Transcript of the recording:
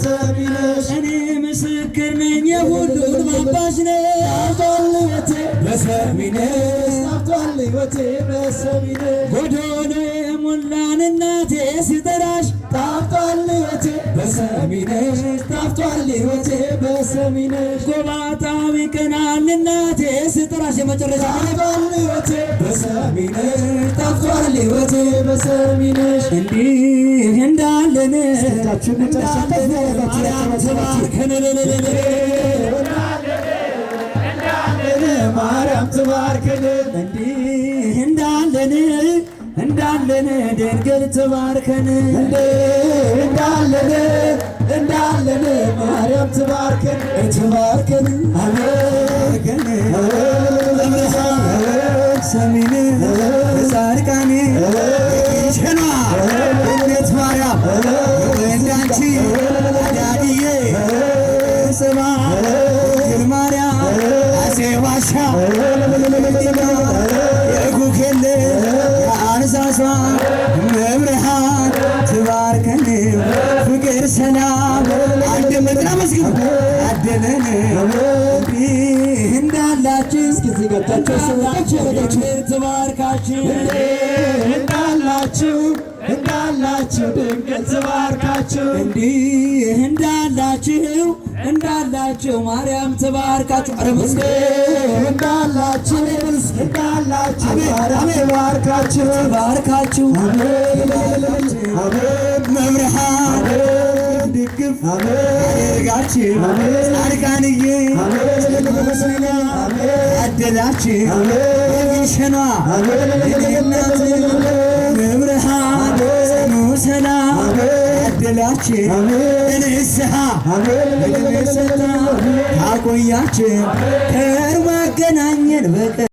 በሰሚነሽ እኔ ምስክር ነኝ የሁሉን አባሽ ነሽ ጣፍቷል ሕይወቴ በሰሚነሽ ጣፍቷል ሕይወቴ በሰሚነሽ ጎዶሎ የሞላን እናቴ ስጠራሽ ጣፍቷል ሕይወቴ በሰሚነሽ ጣፍቷል ሕይወቴ በሰሚነሽ ጎባጣው ይቀናል እናቴ ስጠራሽ የመጨረሻ ጣፍቷል ሕይወቴ በሰሚነሽ ጣፍቷል ሕይወቴ በሰሚነሽ እንዲህ እንዳለን ማርያም ትባርከን እንዲህ እንዳለን ድንግል ትባርከን እንዳለን ማርያም ትባርከን ትባርከን አሜን ሰሚን ጻድቃኔ ሸና እነት ማርያም እንዳንቺ ዳድዬ ጽባ ማርያም አሴ ዋሻ የጉኬል የአንሳሷ መብርሃን ትባርከን ፍቅር ሰላም አንድነትና መስጊድ አደለን እንዳላችሁ እስኪ ገብታችሁ ሰዎቻችሁ ትባርካችሁ እንዳላችሁ ድንግል ትባርካችሁ እንዲህ እንዳላችሁ ማርያም ትባርካችሁ ኧረ መስገን እንዳላችሁ ማርያም ትባርካችሁ መብርሃን ድግፍ አድርጋችሁ ጻድቃንዬ አደላችሁ የሚሸኗ እናት መብርሃን ጽኑ ሰላም አደላችሁ እንስሐ እድሜ ሰጥታ አቆያችሁ ከርማ አገናኘን በቀር